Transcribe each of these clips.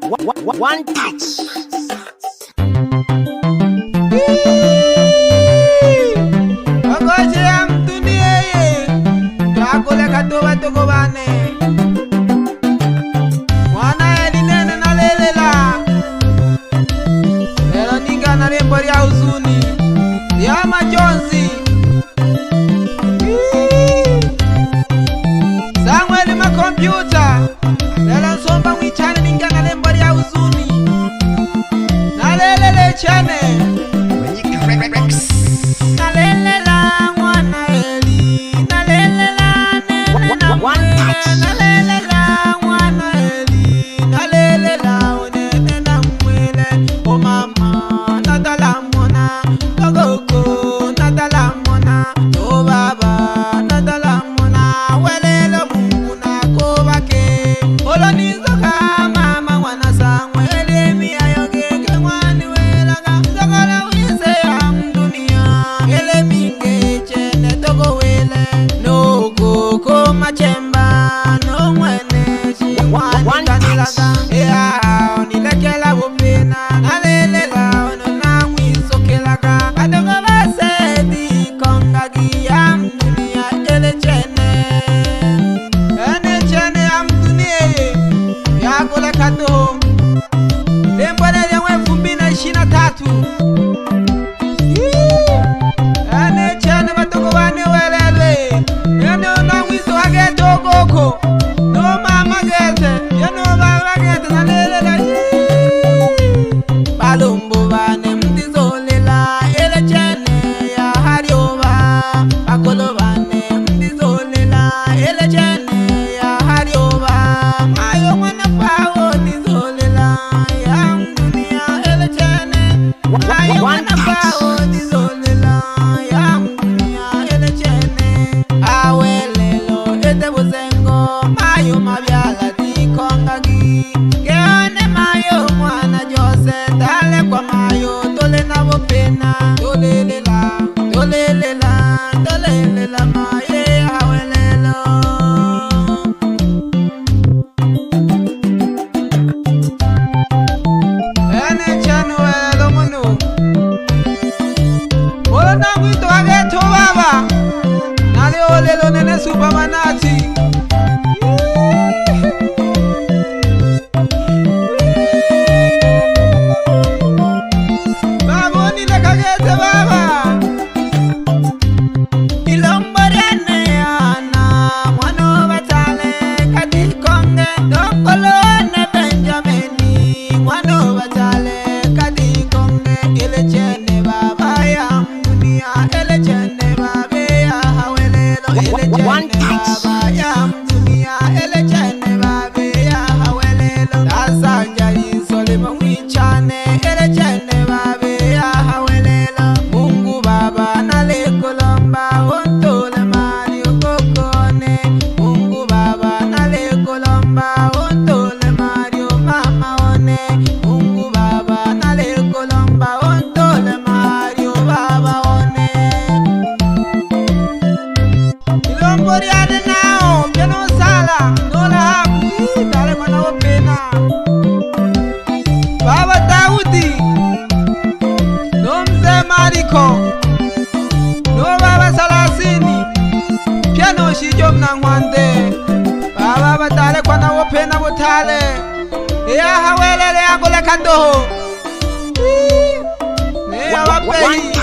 One touch. Ogoje ya mtunie Yakole katoba toko bane Mwana elinene na lelela Lelo ninga na rembori ya huzuni Ya majonzi Samueli makompyuta Lelo nsomba mwichane ninga na rembori ya huzuni Na lelele chane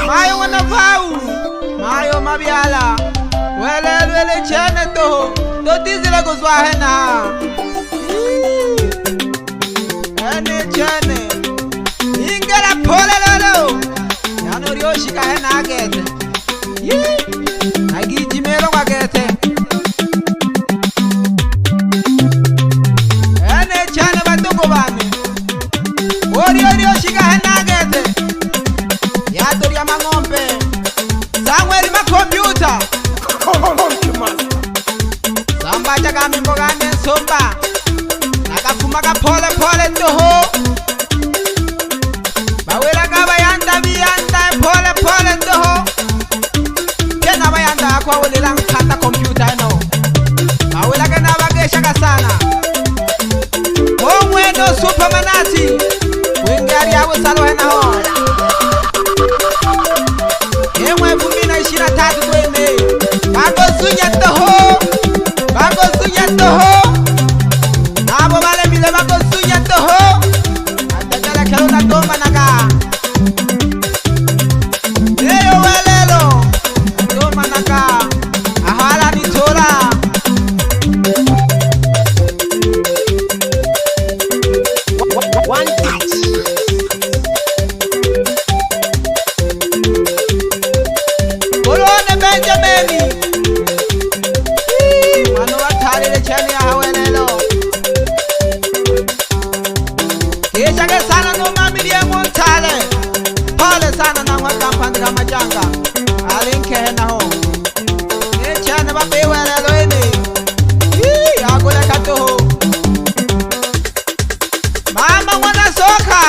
Mayo wana vau Mayo mabiala Wele chene toho Dotizile kuzwahena Ene chene Ingela pole lolo Yano ryoshi kahena agete Agi jimero agete Ene chene batungo bane Ori ryoshi kahena agete Yatori ya mangombe Samueli makompyuta Samba chaka mimbo gane nsomba Nakafuma ka pole pole toho Bawela ka bayanda biyanda pole pole toho Kena bayanda akwa welela nkata kompyuta no Bawela ka nabagesha ka sana Omwe no superman usalo hena ho Emwe 2023 twene Bako sunya toho Nabo vale mile bako sunya toho Atakala kero na tomba naka Eyo welelo Tomba naka Ahala ni tola One touch Kolone Benjamini Mano wathalele chani ya hawelelo Kishake sana no mamilie montale Pole sana na mwa kampandika majanga Alinke hena ho Chane bape welelo ene Agole katoho Mama wana soka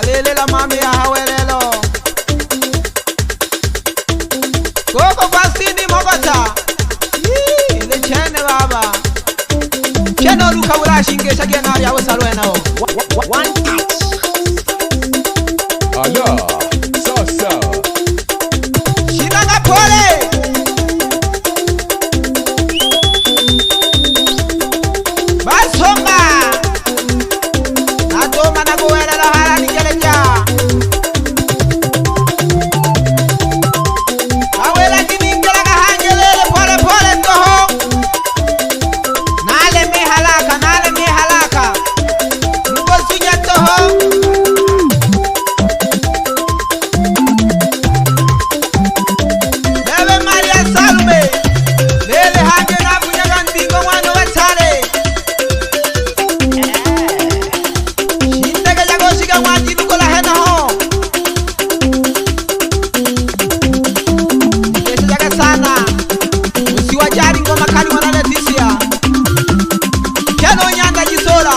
Alele la mami ya hawelelo Koko fasini mogota Ile chene baba Chene luka ura shinge shage na ya wasalwe nao One touch Ala Sasa Shinanga pole Basonga Natoma na kuwela la hala nikeleja Awela kiningela kahangelele pole pole toho Nale me halaka Nuko sunya toho Bebe Maria Salme Lele hange na kunyaga ndingo wano wetale Shindega jagoshiga wanji nukola hena ho Kesho jaga sana Usiwajari ngoma kali wanale tisia Keno nyanda jisola